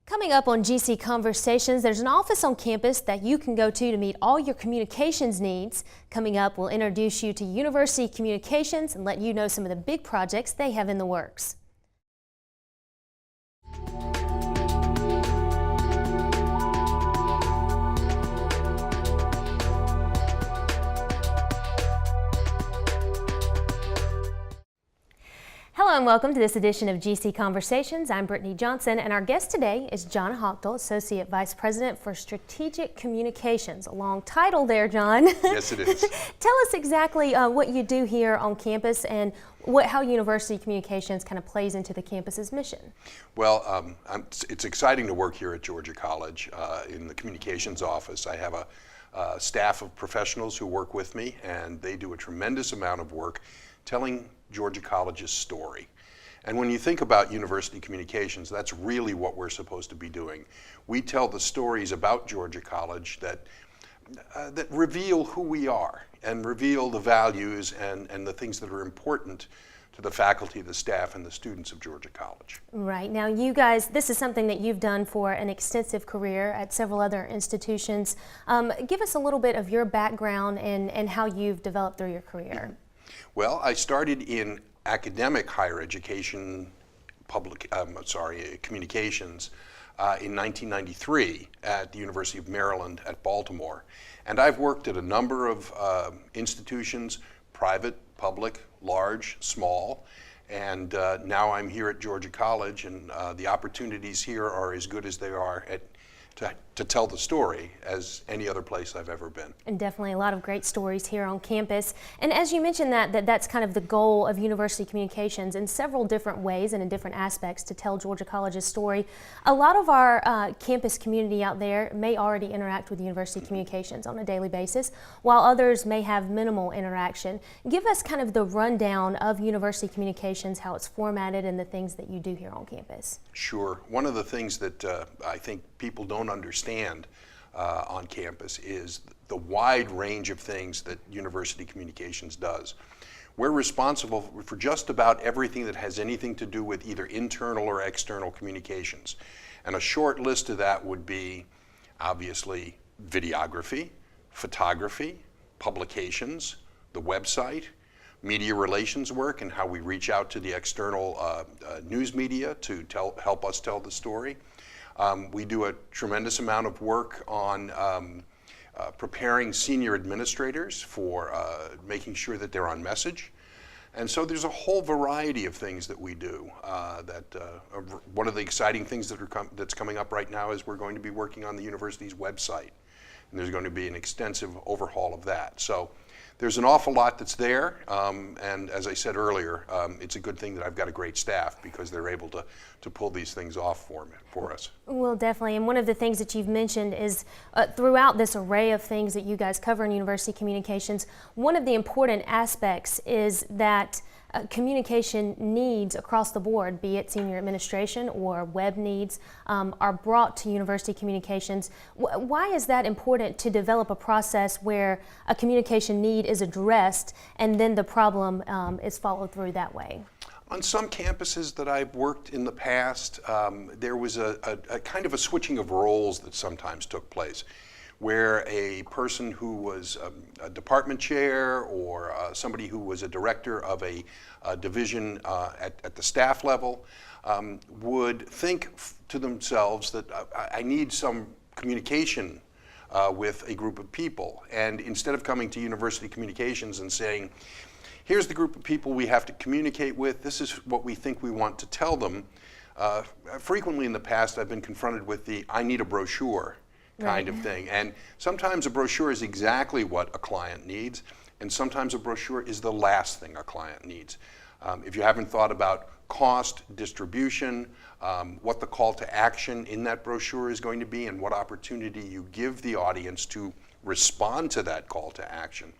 Coming up on GC Conversations, there's an office on campus that you can go to meet all your communications needs. Coming up, we'll introduce you to University Communications and let you know some of the big projects they have in the works. Hello and welcome to this edition of GC Conversations. I'm Brittany Johnson, and our guest today is John Hachtel, Associate Vice President for Strategic Communications. A long title there, John. Yes, it is. Tell us exactly what you do here on campus and how University Communications kind of plays into the campus's mission. Well, it's exciting to work here at Georgia College in the communications office. I have a staff of professionals who work with me, and they do a tremendous amount of work telling Georgia College's story. And when you think about University Communications, that's really what we're supposed to be doing. We tell the stories about Georgia College that reveal who we are and reveal the values and the things that are important to the faculty, the staff, and the students of Georgia College. Right. Now you guys, this is something that you've done for an extensive career at several other institutions. Give us a little bit of your background and how you've developed through your career. Well, I started in academic higher education, communications in 1993 at the University of Maryland at Baltimore. And I've worked at a number of institutions, private, public, large, small, and now I'm here at Georgia College, and the opportunities here are as good as they are to tell the story as any other place I've ever been. And definitely a lot of great stories here on campus. And as you mentioned that's kind of the goal of University Communications in several different ways and in different aspects to tell Georgia College's story. A lot of our campus community out there may already interact with University Communications on a daily basis, while others may have minimal interaction. Give us kind of the rundown of University Communications, how it's formatted, and the things that you do here on campus. Sure. One of the things that I think people don't understand on campus is the wide range of things that University Communications does. We're responsible for just about everything that has anything to do with either internal or external communications. And a short list of that would be obviously videography, photography, publications, the website, media relations work and how we reach out to the external news media to help us tell the story. We do a tremendous amount of work on preparing senior administrators for making sure that they're on message. And so there's a whole variety of things that we do. One of the exciting things that's coming up right now is we're going to be working on the university's website. And there's going to be an extensive overhaul of that. So there's an awful lot that's there, and as I said earlier, it's a good thing that I've got a great staff because they're able to pull these things off for us. Well, definitely, and one of the things that you've mentioned is throughout this array of things that you guys cover in University Communications, one of the important aspects is that communication needs across the board, be it senior administration or web needs, are brought to University Communications. Why is that important to develop a process where a communication need is addressed and then the problem is followed through that way? On some campuses that I've worked in the past, there was a kind of a switching of roles that sometimes took place, where a person who was a department chair or somebody who was a director of a division at the staff level would think to themselves that I need some communication with a group of people. And instead of coming to University Communications and saying, here's the group of people we have to communicate with, this is what we think we want to tell them, frequently in the past I've been confronted with the I need a brochure kind of thing. And sometimes a brochure is exactly what a client needs, and sometimes a brochure is the last thing a client needs. If you haven't thought about cost, distribution, what the call to action in that brochure is going to be, and what opportunity you give the audience to respond to that call to action.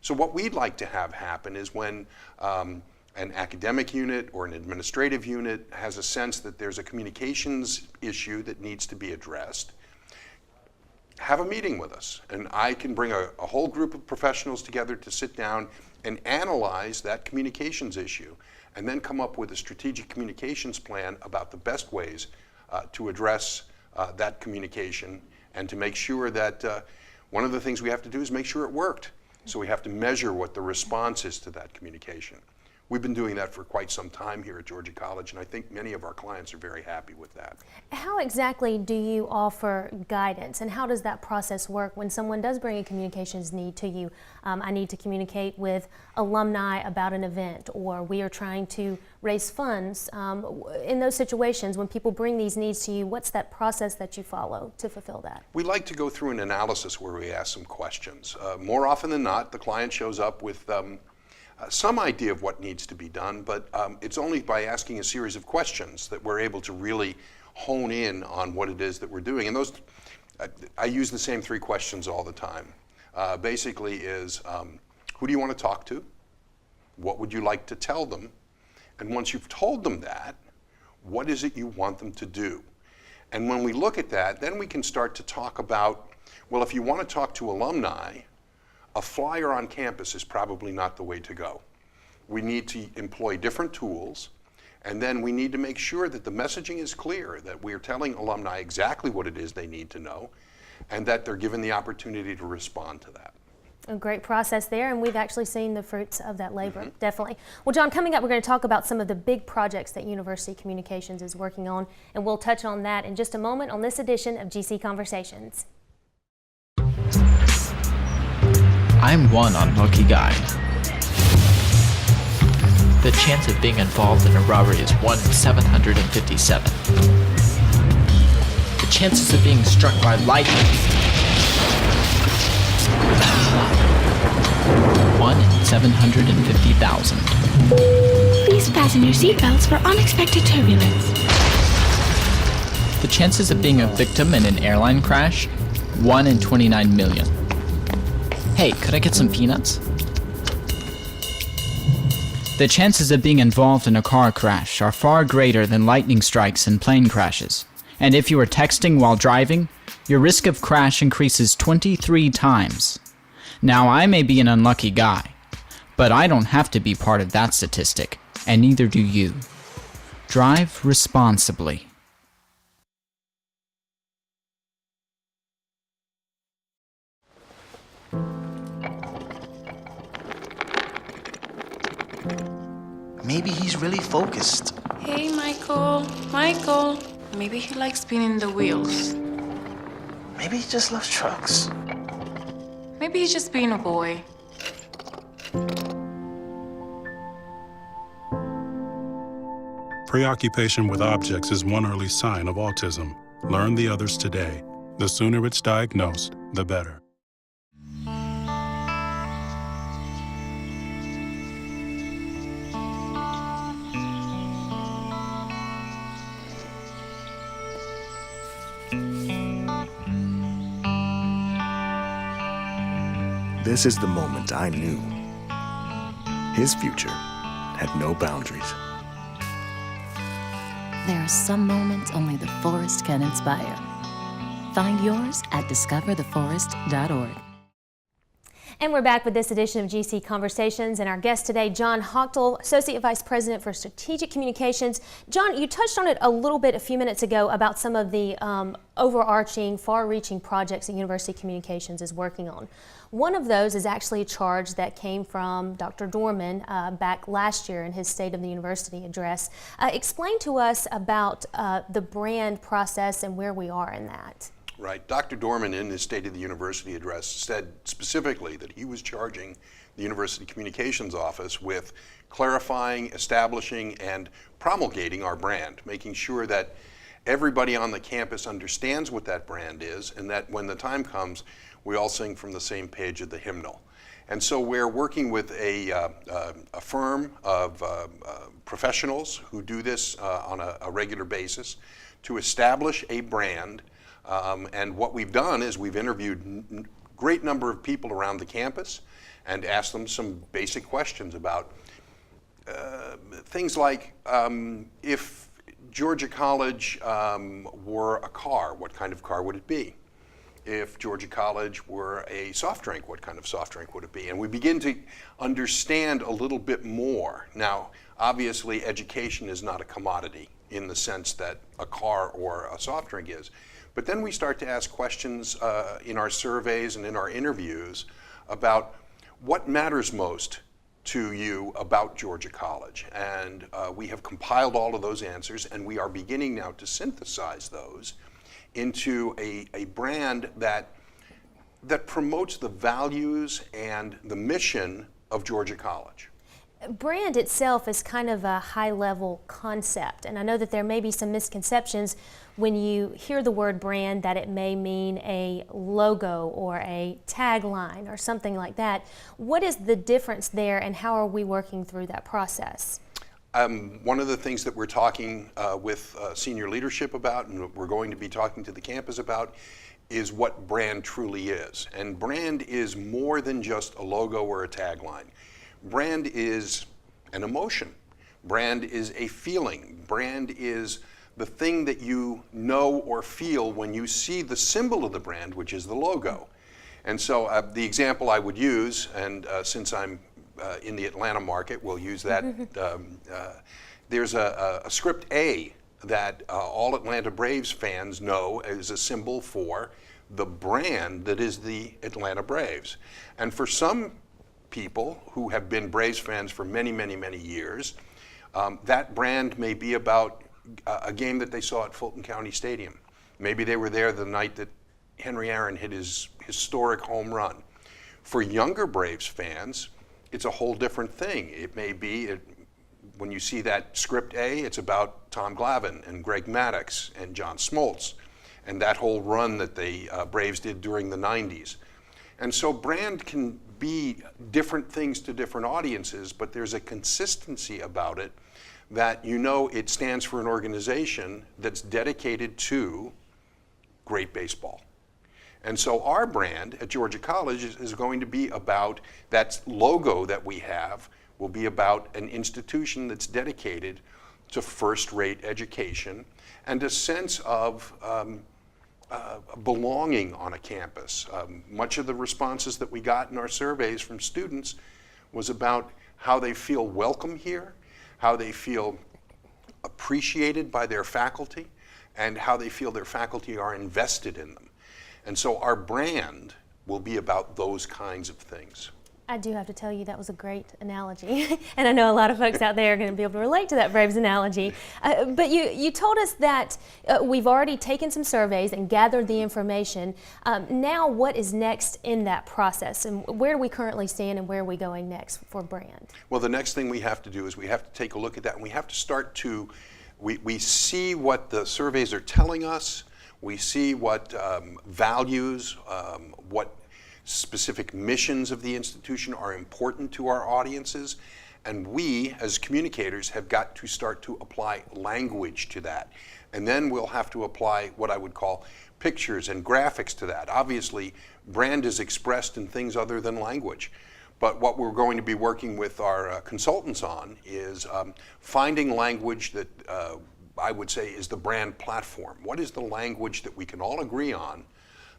So what we'd like to have happen is when an academic unit or an administrative unit has a sense that there's a communications issue that needs to be addressed, have a meeting with us, and I can bring a whole group of professionals together to sit down and analyze that communications issue, and then come up with a strategic communications plan about the best ways to address that communication, and to make sure that one of the things we have to do is make sure it worked. So we have to measure what the response is to that communication. We've been doing that for quite some time here at Georgia College, and I think many of our clients are very happy with that. How exactly do you offer guidance, and how does that process work when someone does bring a communications need to you? I need to communicate with alumni about an event, or we are trying to raise funds. In those situations, when people bring these needs to you, what's that process that you follow to fulfill that? We like to go through an analysis where we ask some questions. More often than not, the client shows up with some idea of what needs to be done, but it's only by asking a series of questions that we're able to really hone in on what it is that we're doing. And those, I use the same three questions all the time. Basically is, who do you want to talk to? What would you like to tell them? And once you've told them that, what is it you want them to do? And when we look at that, then we can start to talk about, well, if you want to talk to alumni, a flyer on campus is probably not the way to go. We need to employ different tools, and then we need to make sure that the messaging is clear, that we are telling alumni exactly what it is they need to know, and that they're given the opportunity to respond to that. A great process there, and we've actually seen the fruits of that labor, definitely. Well, John, coming up, we're going to talk about some of the big projects that University Communications is working on, and we'll touch on that in just a moment on this edition of GC Conversations. I'm one unlucky guy. The chance of being involved in a robbery is 1 in 757. The chances of being struck by lightning, 1 in 750,000. Please fasten your seatbelts for unexpected turbulence. The chances of being a victim in an airline crash, 1 in 29 million. Hey, could I get some peanuts? The chances of being involved in a car crash are far greater than lightning strikes and plane crashes. And if you are texting while driving, your risk of crash increases 23 times. Now, I may be an unlucky guy, but I don't have to be part of that statistic, and neither do you. Drive responsibly. Maybe he's really focused. Hey, Michael. Michael. Maybe he likes spinning the wheels. Maybe he just loves trucks. Maybe he's just being a boy. Preoccupation with objects is one early sign of autism. Learn the others today. The sooner it's diagnosed, the better. This is the moment I knew. His future had no boundaries. There are some moments only the forest can inspire. Find yours at discovertheforest.org. And we're back with this edition of GC Conversations, and our guest today, John Hachtel, Associate Vice President for Strategic Communications. John, you touched on it a little bit a few minutes ago about some of the overarching, far-reaching projects that University Communications is working on. One of those is actually a charge that came from Dr. Dorman back last year in his State of the University address. Explain to us about the brand process and where we are in that. Right. Dr. Dorman, in his State of the University address, said specifically that he was charging the University Communications Office with clarifying, establishing, and promulgating our brand, making sure that everybody on the campus understands what that brand is, and that when the time comes, we all sing from the same page of the hymnal. And so we're working with a firm of professionals who do this on a regular basis to establish a brand. And what we've done is we've interviewed a great number of people around the campus and asked them some basic questions about things like if Georgia College were a car, what kind of car would it be? If Georgia College were a soft drink, what kind of soft drink would it be? And we begin to understand a little bit more. Now, obviously, education is not a commodity in the sense that a car or a soft drink is. But then we start to ask questions in our surveys and in our interviews about what matters most to you about Georgia College. And we have compiled all of those answers, and we are beginning now to synthesize those into a brand that promotes the values and the mission of Georgia College. Brand itself is kind of a high-level concept, and I know that there may be some misconceptions when you hear the word brand that it may mean a logo or a tagline or something like that. What is the difference there, and how are we working through that process? One of the things that we're talking with senior leadership about, and we're going to be talking to the campus about, is what brand truly is. And brand is more than just a logo or a tagline. Brand is an emotion. Brand is a feeling. Brand is the thing that you know or feel when you see the symbol of the brand, which is the logo. And so the example I would use, and since I'm in the Atlanta market, we'll use that. There's a script A that all Atlanta Braves fans know is a symbol for the brand that is the Atlanta Braves. And for some people who have been Braves fans for many, many, many years, that brand may be about a game that they saw at Fulton County Stadium. Maybe they were there the night that Henry Aaron hit his historic home run. For younger Braves fans, it's a whole different thing. It may be, when you see that script A, it's about Tom Glavine and Greg Maddux and John Smoltz and that whole run that the Braves did during the 90s. And so brand can be different things to different audiences, but there's a consistency about it that you know it stands for an organization that's dedicated to great baseball. And so our brand at Georgia College is going to be about, that logo that we have will be about an institution that's dedicated to first-rate education and a sense of belonging on a campus. Much of the responses that we got in our surveys from students was about how they feel welcome here, how they feel appreciated by their faculty, and how they feel their faculty are invested in them. And so our brand will be about those kinds of things. I do have to tell you that was a great analogy, and I know a lot of folks out there are going to be able to relate to that Braves analogy. But you told us that we've already taken some surveys and gathered the information. Now what is next in that process, and where do we currently stand and where are we going next for brand? Well, the next thing we have to do is we have to take a look at that, and we have to start to, we see what the surveys are telling us, we see what values, what specific missions of the institution are important to our audiences, and we as communicators have got to start to apply language to that. And then we'll have to apply what I would call pictures and graphics to that. Obviously, brand is expressed in things other than language. But what we're going to be working with our consultants on is finding language that I would say is the brand platform. What is the language that we can all agree on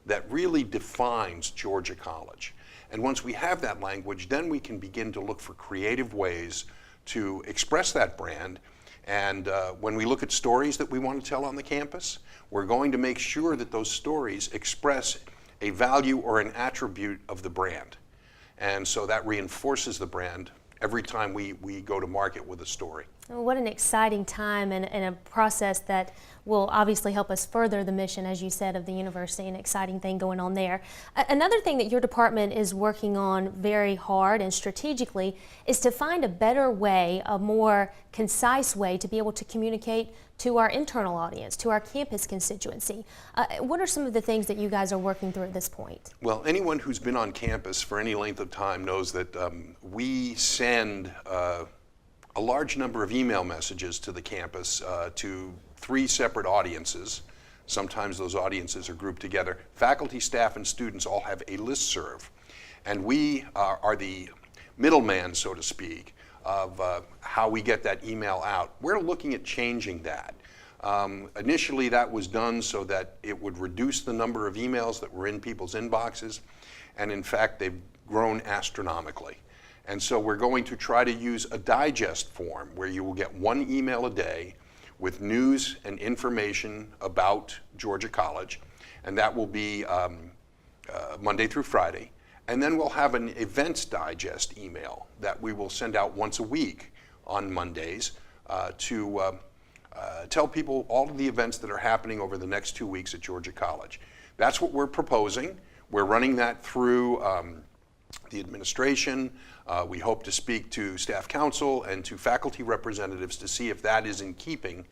that really defines Georgia College? And once we have that language, then we can begin to look for creative ways to express that brand. And when we look at stories that we want to tell on the campus, we're going to make sure that those stories express a value or an attribute of the brand. And so that reinforces the brand every time we go to market with a story. What an exciting time and a process that will obviously help us further the mission, as you said, of the university. An exciting thing going on there. Another thing that your department is working on very hard and strategically is to find a better way, a more concise way to be able to communicate to our internal audience, to our campus constituency. What are some of the things that you guys are working through at this point? Well, anyone who's been on campus for any length of time knows that we send a large number of email messages to the campus to 3 separate audiences. Sometimes those audiences are grouped together. Faculty, staff, and students all have a listserv. And we are the middleman, so to speak, of how we get that email out. We're looking at changing that. Initially that was done so that it would reduce the number of emails that were in people's inboxes, and in fact they've grown astronomically. And so we're going to try to use a digest form where you will get 1 email a day with news and information about Georgia College, and that will be Monday through Friday. And then we'll have an events digest email that we will send out once a week on Mondays to tell people all of the events that are happening over the next 2 weeks at Georgia College. That's what we're proposing. We're running that through the administration. We hope to speak to staff council and to faculty representatives to see if that is in keeping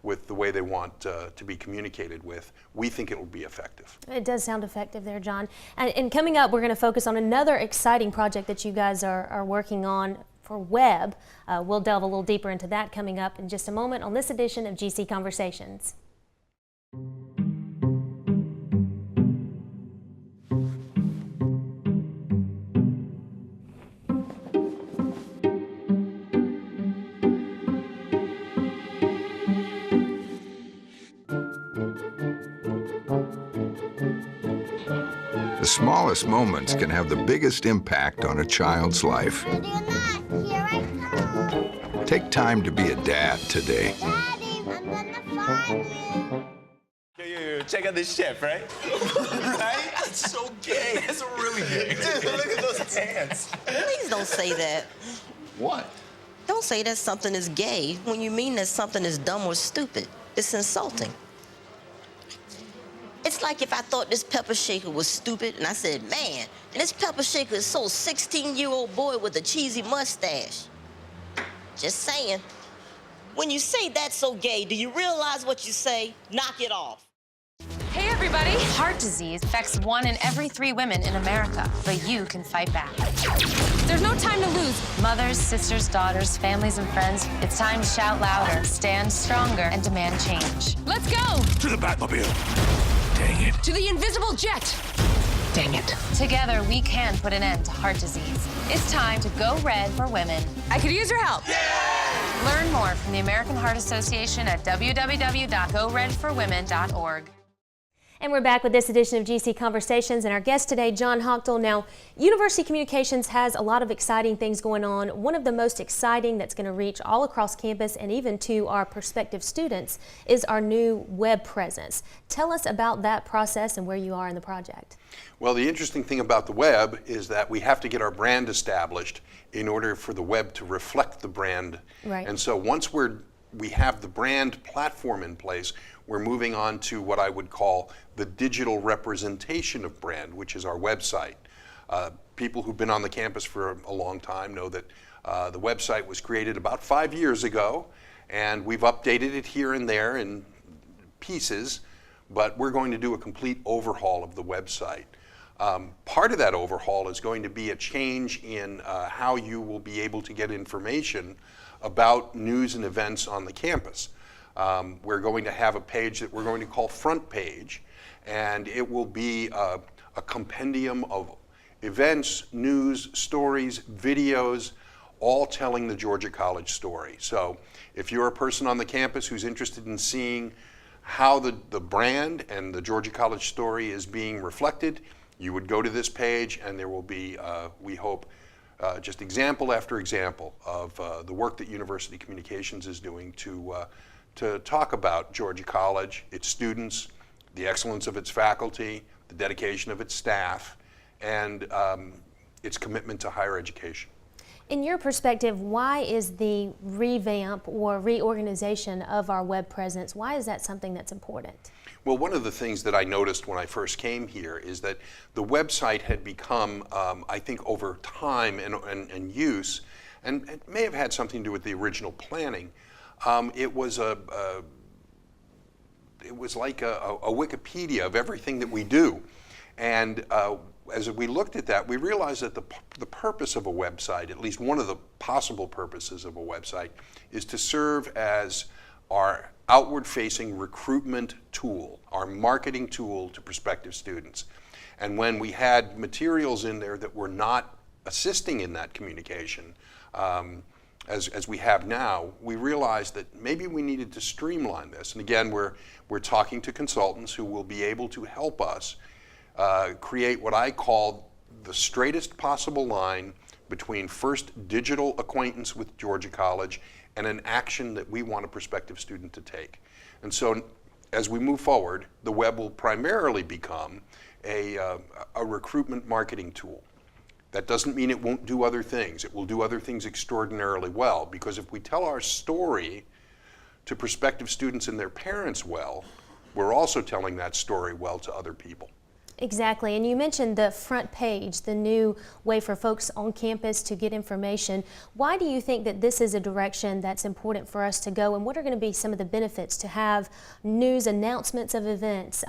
with the way they want to be communicated with. We think it will be effective. It does sound effective there, John. And coming up, we're going to focus on another exciting project that you guys are working on for web. We'll delve a little deeper into that coming up in just a moment on this edition of GC Conversations. The smallest moments can have the biggest impact on a child's life. Take time to be a dad today. Daddy, I'm gonna find you. Yo, check out this chef, right? Right? That's so gay. That's really gay. Dude, look at those hands. Please don't say that. What? Don't say that something is gay when you mean that something is dumb or stupid. It's insulting. It's like if I thought this pepper shaker was stupid and I said, man, and this pepper shaker is so 16-year-old boy with a cheesy mustache. Just saying. When you say that's so gay, do you realize what you say? Knock it off. Hey everybody! Heart disease affects 1 in every 3 women in America, but you can fight back. There's no time to lose. Mothers, sisters, daughters, families, and friends, it's time to shout louder, stand stronger, and demand change. Let's go! To the Batmobile! Dang it. To the invisible jet! Dang it. Together, we can put an end to heart disease. It's time to go red for women. I could use your help. Yeah! Learn more from the American Heart Association at www.goredforwomen.org. And we're back with this edition of GC Conversations, and our guest today, John Hachtel. Now, University Communications has a lot of exciting things going on. One of the most exciting that's going to reach all across campus and even to our prospective students is our new web presence. Tell us about that process and where you are in the project. Well, the interesting thing about the web is that we have to get our brand established in order for the web to reflect the brand. Right. And so once we have the brand platform in place, we're moving on to what I would call the digital representation of brand, which is our website. People who've been on the campus for a long time know that the website was created about 5 years ago, and we've updated it here and there in pieces, but we're going to do a complete overhaul of the website. Part of that overhaul is going to be a change in how you will be able to get information about news and events on the campus. We're going to have a page that we're going to call Front Page, and it will be a compendium of events, news, stories, videos, all telling the Georgia College story. So if you're a person on the campus who's interested in seeing how the brand and the Georgia College story is being reflected, you would go to this page, and there will be, we hope, just example after example of the work that University Communications is doing to talk about Georgia College, its students, the excellence of its faculty, the dedication of its staff, and its commitment to higher education. In your perspective, why is the revamp or reorganization of our web presence, why is that something that's important? Well, one of the things that I noticed when I first came here is that the website had become, I think over time and use, and it may have had something to do with the original planning, it was like a Wikipedia of everything that we do. And as we looked at that, we realized that the purpose of a website, at least one of the possible purposes of a website, is to serve as our outward-facing recruitment tool, our marketing tool to prospective students. And when we had materials in there that were not assisting in that communication, as we have now, we realized that maybe we needed to streamline this. And again, we're talking to consultants who will be able to help us create what I call the straightest possible line between first digital acquaintance with Georgia College and an action that we want a prospective student to take. And so as we move forward, the web will primarily become a recruitment marketing tool. That doesn't mean it won't do other things. It will do other things extraordinarily well, because if we tell our story to prospective students and their parents well, we're also telling that story well to other people. Exactly, and you mentioned the front page, the new way for folks on campus to get information. Why do you think that this is a direction that's important for us to go, and what are going to be some of the benefits to have news announcements of events,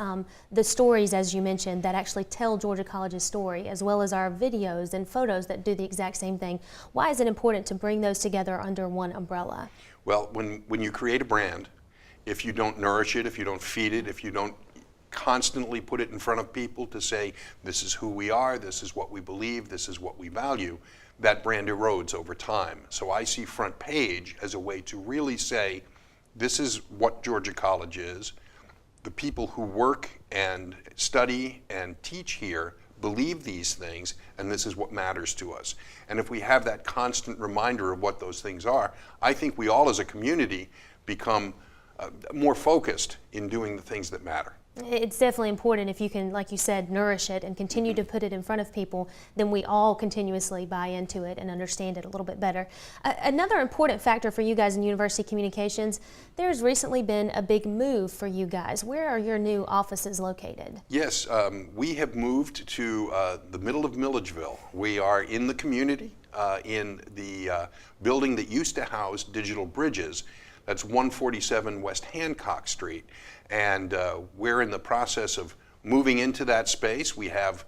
the stories, as you mentioned, that actually tell Georgia College's story, as well as our videos and photos that do the exact same thing? Why is it important to bring those together under one umbrella? Well, when you create a brand, if you don't nourish it, if you don't feed it, if you don't constantly put it in front of people to say, this is who we are, this is what we believe, this is what we value, that brand erodes over time. So I see front page as a way to really say, this is what Georgia College is. The people who work and study and teach here believe these things, and this is what matters to us. And if we have that constant reminder of what those things are, I think we all as a community become more focused in doing the things that matter. It's definitely important if you can, like you said, nourish it and continue to put it in front of people, then we all continuously buy into it and understand it a little bit better. Another important factor for you guys in university communications, there's recently been a big move for you guys. Where are your new offices located? Yes, we have moved to the middle of Milledgeville. We are in the community, in the building that used to house Digital Bridges. That's 147 West Hancock Street. And we're in the process of moving into that space. We have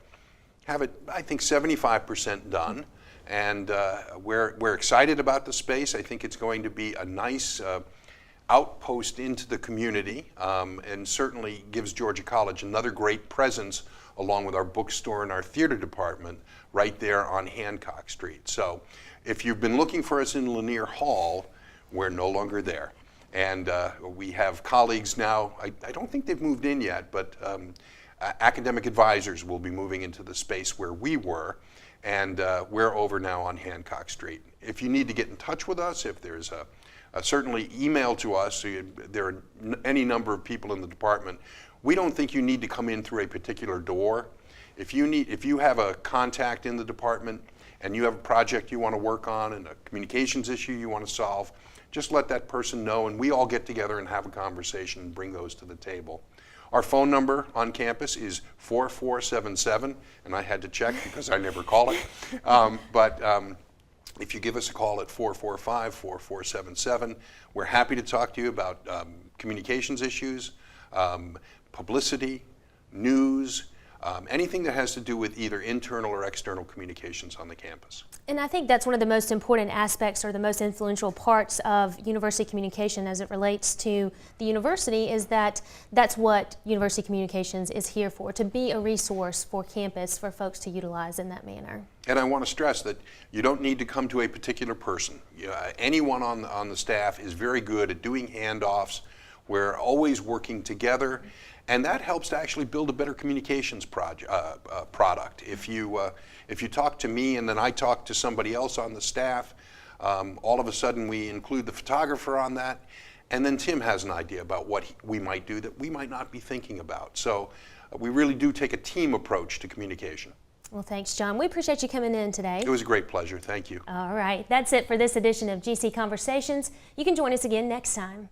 it, I think, 75% done. And we're excited about the space. I think it's going to be a nice outpost into the community, and certainly gives Georgia College another great presence along with our bookstore and our theater department right there on Hancock Street. So if you've been looking for us in Lanier Hall, we're no longer there. And we have colleagues now, I don't think they've moved in yet, but academic advisors will be moving into the space where we were, and we're over now on Hancock Street. If you need to get in touch with us, if there's certainly email to us, there are any number of people in the department. We don't think you need to come in through a particular door. If you have a contact in the department and you have a project you want to work on and a communications issue you want to solve, just let that person know, and we all get together and have a conversation and bring those to the table. Our phone number on campus is 4477, and I had to check because I never call it. But if you give us a call at 445-4477, we're happy to talk to you about communications issues, publicity, news, anything that has to do with either internal or external communications on the campus. And I think that's one of the most important aspects or the most influential parts of university communication as it relates to the university, is that that's what university communications is here for, to be a resource for campus for folks to utilize in that manner. And I want to stress that you don't need to come to a particular person. Anyone on the staff is very good at doing handoffs. We're always working together, and that helps to actually build a better communications product. If you talk to me and then I talk to somebody else on the staff, all of a sudden we include the photographer on that, and then Tim has an idea about what we might do that we might not be thinking about. So we really do take a team approach to communication. Well, thanks, John. We appreciate you coming in today. It was a great pleasure. Thank you. All right. That's it for this edition of GC Conversations. You can join us again next time.